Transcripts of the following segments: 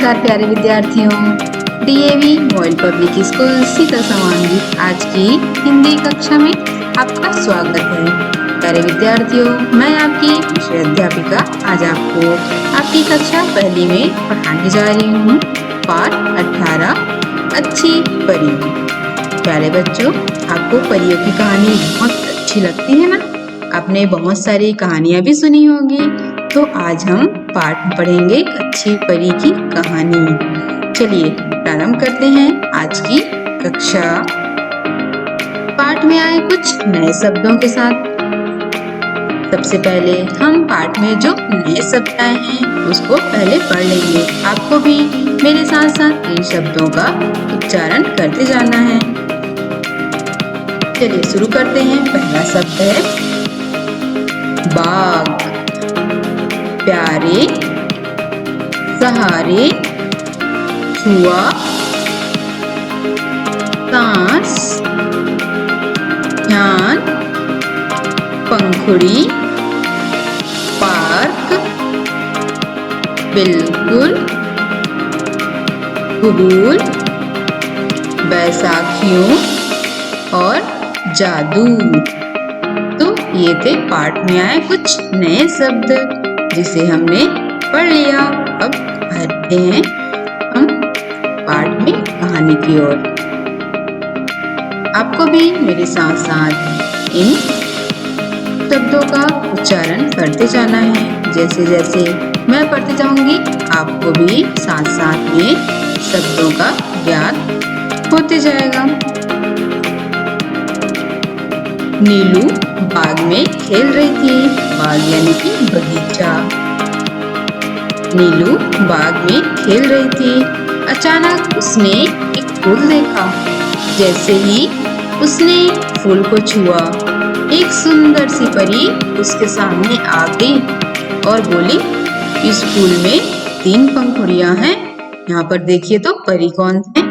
नमस्कार प्यारे विद्यार्थियों। DAV model public school Sita समांगी आज की हिंदी कक्षा में आपका स्वागत है। प्यारे विद्यार्थियों, मैं आपकी विषय अध्यापिका आज आपको आपकी कक्षा पहली में पढ़ाने जा रही हूँ। पाठ 18 अच्छी परी। प्यारे बच्चों, आपको परियों की कहानी बहुत अच्छी लगती है ना? आपने बहुत सारी कहानियां भी सुनी होंगी। तो आज हम पाठ में पढ़ेंगे अच्छी परी की कहानी। चलिए प्रारंभ करते हैं आज की कक्षा। पाठ में आए कुछ नए शब्दों के साथ। सबसे पहले हम पाठ में जो नए शब्द आए हैं उसको पहले पढ़ लेंगे। आपको भी मेरे साथ साथ इन शब्दों का उच्चारण करते जाना है। चलिए शुरू करते हैं। पहला शब्द है बाग। प्यारे, सहारे, छुआ, सांस, ध्यान, पंखुड़ी, पार्क, बिल्कुल, कबूल, बैसाखियों और जादू। तो ये थे पाठ में आए कुछ नए शब्द जिसे हमने पढ़ लिया। अब बढ़ते हैं हम पाठ में कहानी की ओर। आपको भी मेरे साथ साथ इन शब्दों का उच्चारण करते जाना है। जैसे जैसे मैं पढ़ते जाऊंगी आपको भी साथ साथ में शब्दों का ज्ञान होते जाएगा। नीलू बाग में खेल रही थी। बाग यानी कि बगीचा। नीलू बाग में खेल रही थी। अचानक उसने एक फूल देखा। जैसे ही उसने फूल को छुआ, एक सुंदर सी परी उसके सामने आ गई और बोली, इस फूल में 3 पंखुड़ियां हैं। यहाँ पर देखिए तो परी कौन है?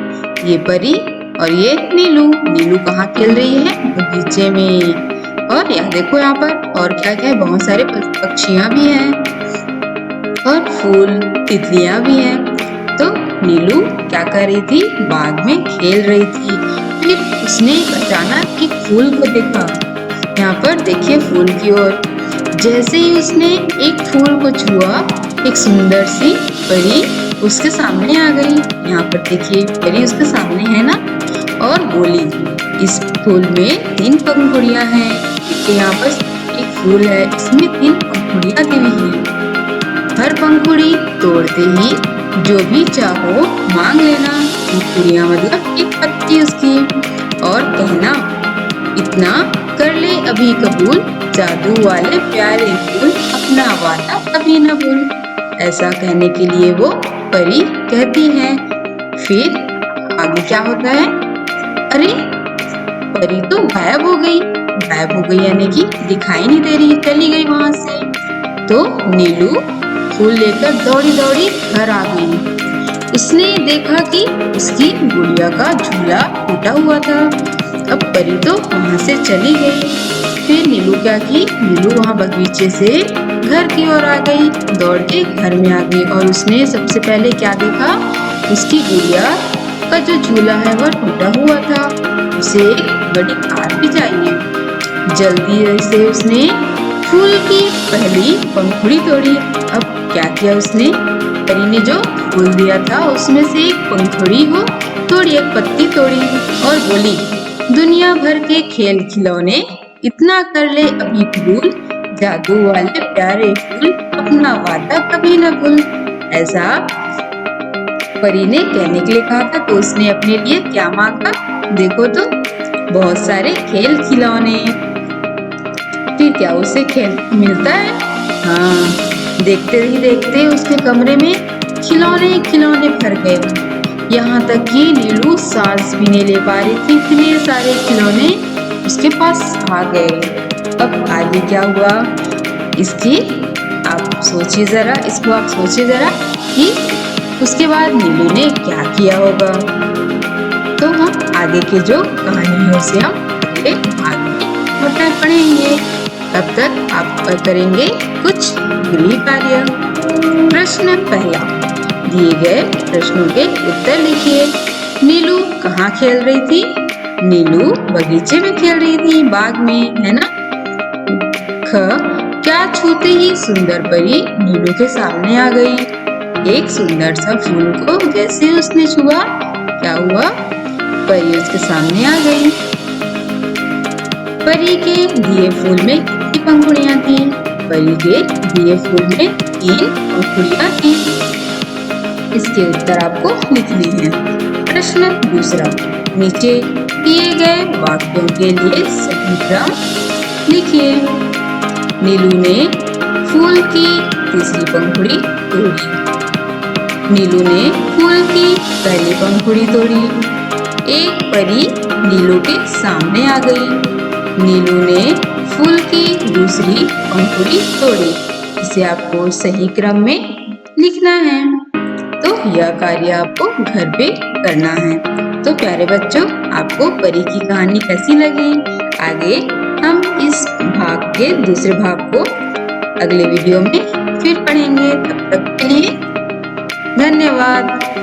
ये परी और ये नीलू। नीलू कहाँ खेल रही है? बगीचे में। और यहाँ देखो यहाँ पर और क्या क्या है, बहुत सारे पक्षियां भी हैं और फूल तितलियां भी हैं। तो नीलू क्या कर रही थी? बाग में खेल रही थी। फिर उसने अचानक एक फूल को देखा। यहाँ पर देखिए फूल की ओर। जैसे ही उसने एक फूल को छुआ, एक सुंदर सी परी उसके सामने आ गई। यहाँ पर देखिए परी उसके सामने है ना, और बोली, इस फूल में 3 पंखुड़ियां हैं। देखिए यहाँ पर एक फूल है, इसमें 3 पंखुड़ियां दी हुई हैं। हर पंखुड़ी तोड़ते ही जो भी चाहो मांग लेना। पंखुड़ियां मतलब एक पत्ती उसकी। और कहना, इतना कर ले अभी कबूल, जादू वाले प्यारे फूल, अपना वादा कभी न भूल। ऐसा कहने के लिए वो परी कहती है। फिर आगे क्या होता है? अरे परी तो गायब हो गई। गायब हो गई यानी कि दिखाई नहीं दे रही, चली गई वहां से। तो नीलू फूल लेकर दौड़ी दौड़ी घर आ गई। उसने देखा कि उसकी गुड़िया का झूला टूटा हुआ था। अब परी तो वहां से चली गई। फिर नीलू क्या की? नीलू वहां बगीचे से घर की ओर आ गई, दौड़ के घर में आ गई। और उसने सबसे पहले क्या देखा? उसकी गुड़िया का जो झूला है वह टूटा हुआ था। उसे एक बड़ी कार भी चाहिए। जल्दी से उसने फूल की पहली पंखुड़ी तोड़ी। अब क्या किया उसने? परी ने जो फूल दिया था उसमें से एक पंखुड़ी को तोड़ी, एक पत्ती तोड़ी और बोली, दुनिया भर के खेल खिलौने, इतना कर ले अभी कबूल, जादू वाले प्यारे फूल, अपना वादा कभी न भूल। ऐसा परी ने कहने के लिए कहा था। तो उसने अपने लिए क्या मांगा? देखो तो बहुत सारे खेल खिलौने। फिर क्या उसे खेल मिलता है? हाँ, देखते ही देखते उसके कमरे में खिलौने खिलौने भर गए। यहाँ तक कि नीलू सांस भी नहीं ले पा रही थी, इतने सारे खिलौने उसके पास आ गए। अब आगे क्या हुआ इसकी आप सोचिए जरा, इसको आप सोचिए जरा कि उसके बाद नीलू ने क्या किया होगा। तो हम आगे के जो कहानी है उसे हम अगले भाग में पढ़ेंगे। तब तक आप करेंगे कुछ गृह कार्य। प्रश्न पहला, दिए गए प्रश्नों के उत्तर लिखिए। नीलू कहाँ खेल रही थी? नीलू बगीचे में खेल रही थी, बाग में, है ना। ख क्या छूते ही सुंदर परी नीलू के सामने आ गई। एक सुंदर सा फूल को जैसे उसने छुआ, क्या हुआ? परी उसके सामने आ गई। परी के दिए फूल में कितनी पंखुड़ियां थी? परी के दिए फूल में 3 पंखुड़ियां थी। इसके उत्तर आपको लिखने हैं। प्रश्न दूसरा, नीचे दिए गए वाक्यों के लिए सही क्रम लिखिए। नीलू ने फूल की तीसरी पंखुड़ी तोड़ी। नीलू ने फूल की पहली पंखुड़ी तोड़ी। एक परी नीलू के सामने आ गई। नीलू ने फूल की दूसरी पंखुड़ी तोड़ी। इसे आपको सही क्रम में लिखना है। तो यह कार्य आपको घर पे करना है। तो प्यारे बच्चों, आपको परी की कहानी कैसी लगी? आगे हम इस भाग के दूसरे भाग को अगले वीडियो में फिर पढ़ेंगे। तब तक के लिए धन्यवाद।